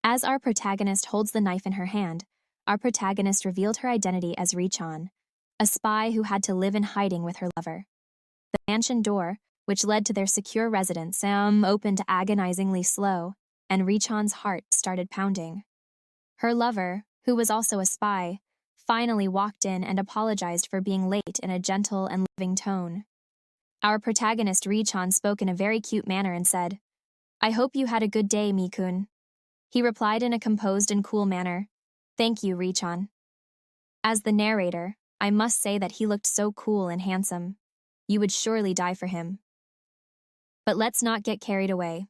As our protagonist holds the knife in her hand, our protagonist revealed her identity as Richan, a spy who had to live in hiding with her lover. The mansion door, which led to their secure residence, opened agonizingly slow, and Richan's heart started pounding. Her lover, who was also a spy, finally walked in and apologized for being late in a gentle and loving tone. Our protagonist Richan spoke in a very cute manner and said, "I hope you had a good day, Mikun." He replied in a composed and cool manner, "Thank you, Richan." As the narrator, I must say that he looked so cool and handsome. You would surely die for him. But let's not get carried away.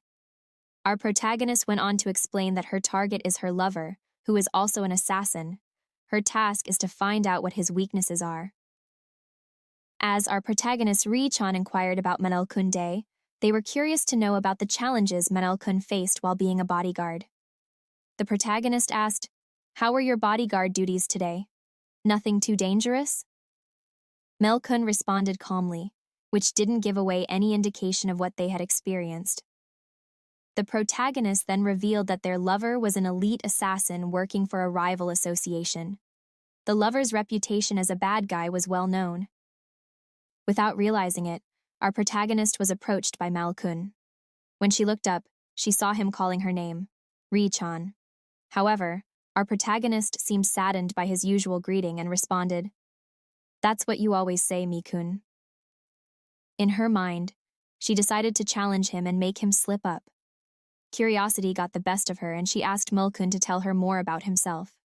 Our protagonist went on to explain that her target is her lover, who is also an assassin. Her task is to find out what his weaknesses are. As our protagonist Richan inquired about Manel-kun Day, they were curious to know about the challenges Manel-kun faced while being a bodyguard. The protagonist asked, "How were your bodyguard duties today? Nothing too dangerous?" Manel-kun responded calmly, which didn't give away any indication of what they had experienced. The protagonist then revealed that their lover was an elite assassin working for a rival association. The lover's reputation as a bad guy was well known. Without realizing it, our protagonist was approached by Manel-kun. When she looked up, she saw him calling her name, Richan. However, our protagonist seemed saddened by his usual greeting and responded, "That's what you always say, Mikun." In her mind, she decided to challenge him and make him slip up. Curiosity got the best of her and she asked Manel-kun to tell her more about himself.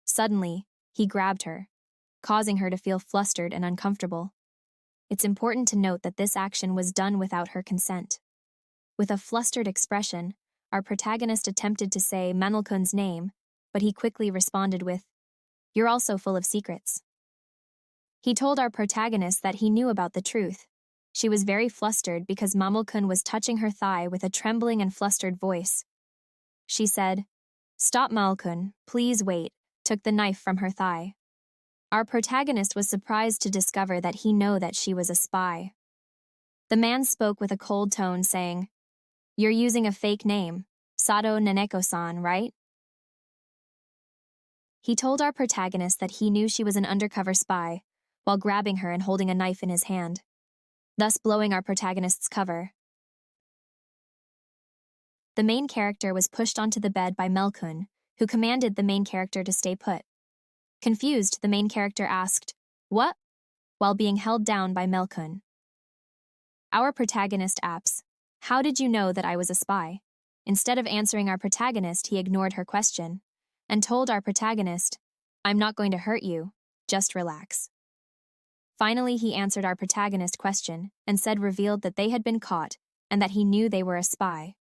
Suddenly, he grabbed her, causing her to feel flustered and uncomfortable. It's important to note that this action was done without her consent. With a flustered expression, our protagonist attempted to say Manel-kun's name, but he quickly responded with, "You're also full of secrets." He told our protagonist that he knew about the truth. She was very flustered because Manel-kun was touching her thigh with a trembling and flustered voice. She said, "Stop, Manel-kun, please wait," took the knife from her thigh. Our protagonist was surprised to discover that he knew that she was a spy. The man spoke with a cold tone saying, "You're using a fake name, Sato Naneko-san, right?" He told our protagonist that he knew she was an undercover spy, while grabbing her and holding a knife in his hand, thus blowing our protagonist's cover. The main character was pushed onto the bed by Manel-kun, who commanded the main character to stay put. Confused, the main character asked, "What?" while being held down by Manel-kun. Our protagonist asks, "How did you know that I was a spy?" Instead of answering our protagonist, he ignored her question and told our protagonist, "I'm not going to hurt you, just relax." Finally, he answered our protagonist's question and revealed that they had been caught and that he knew they were a spy.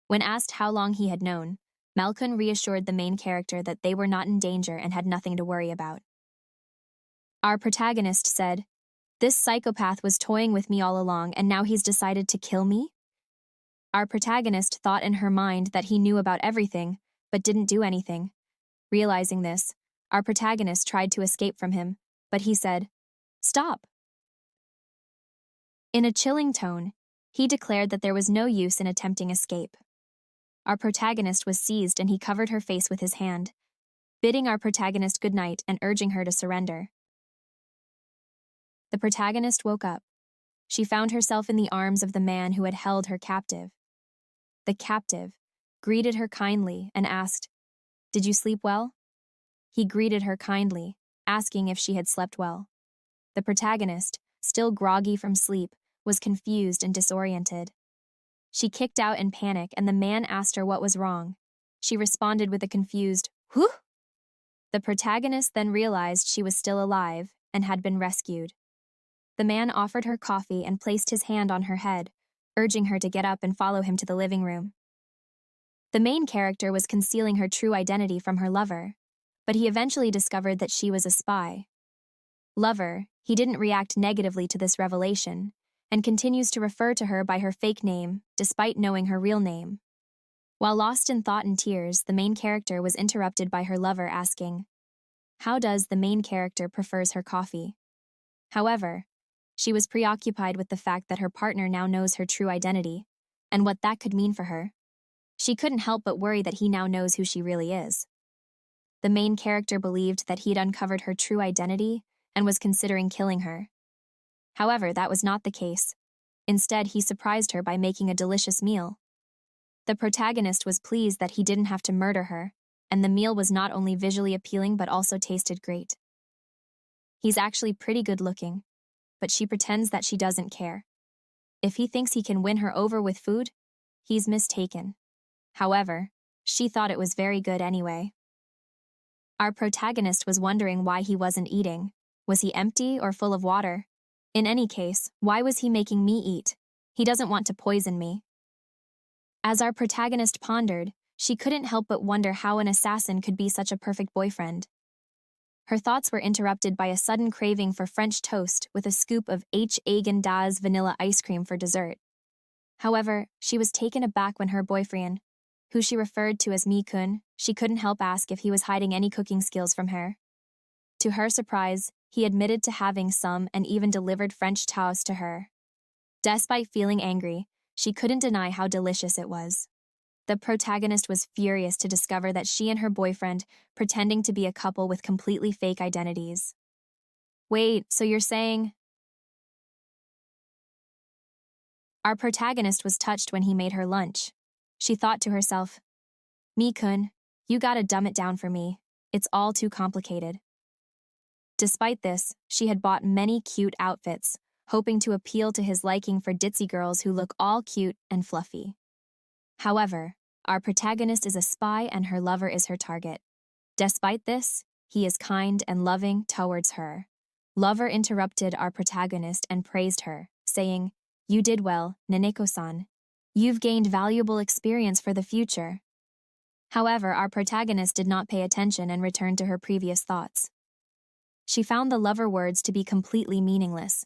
When asked how long he had known, Manel-kun reassured the main character that they were not in danger and had nothing to worry about. Our protagonist said, "This psychopath was toying with me all along and now he's decided to kill me?" Our protagonist thought in her mind that he knew about everything, but didn't do anything. Realizing this, our protagonist tried to escape from him, but he said, "Stop." In a chilling tone, he declared that there was no use in attempting escape. Our protagonist was seized and he covered her face with his hand, bidding our protagonist goodnight and urging her to surrender. The protagonist woke up. She found herself in the arms of the man who had held her captive. The captive greeted her kindly and asked, "Did you sleep well?" He greeted her kindly, asking if she had slept well. The protagonist, still groggy from sleep, was confused and disoriented. She kicked out in panic and the man asked her what was wrong. She responded with a confused, "Whew?" The protagonist then realized she was still alive and had been rescued. The man offered her coffee and placed his hand on her head, urging her to get up and follow him to the living room. The main character was concealing her true identity from her lover, but he eventually discovered that she was a spy. Lover, he didn't react negatively to this revelation, and continues to refer to her by her fake name, despite knowing her real name. While lost in thought and tears, the main character was interrupted by her lover asking, "How does the main character prefers her coffee?" However, she was preoccupied with the fact that her partner now knows her true identity, and what that could mean for her. She couldn't help but worry that he now knows who she really is. The main character believed that he'd uncovered her true identity and was considering killing her. However, that was not the case. Instead, he surprised her by making a delicious meal. The protagonist was pleased that he didn't have to murder her, and the meal was not only visually appealing but also tasted great. He's actually pretty good looking, but she pretends that she doesn't care. If he thinks he can win her over with food, he's mistaken. However, she thought it was very good anyway. Our protagonist was wondering why he wasn't eating. Was he empty or full of water? In any case, why was he making me eat? He doesn't want to poison me. As our protagonist pondered, she couldn't help but wonder how an assassin could be such a perfect boyfriend. Her thoughts were interrupted by a sudden craving for French toast with a scoop of Haagen-Dazs vanilla ice cream for dessert. However, she was taken aback when her boyfriend, who she referred to as Mi-kun, she couldn't help ask if he was hiding any cooking skills from her. To her surprise, he admitted to having some and even delivered French toast to her. Despite feeling angry, she couldn't deny how delicious it was. The protagonist was furious to discover that she and her boyfriend pretending to be a couple with completely fake identities. Wait, so you're saying... Our protagonist was touched when he made her lunch. She thought to herself, Mi-kun, you gotta dumb it down for me. It's all too complicated. Despite this, she had bought many cute outfits, hoping to appeal to his liking for ditzy girls who look all cute and fluffy. However, our protagonist is a spy and her lover is her target. Despite this, he is kind and loving towards her. Lover interrupted our protagonist and praised her, saying, "You did well, Naneko-san. You've gained valuable experience for the future." However, our protagonist did not pay attention and returned to her previous thoughts. She found the lover words to be completely meaningless.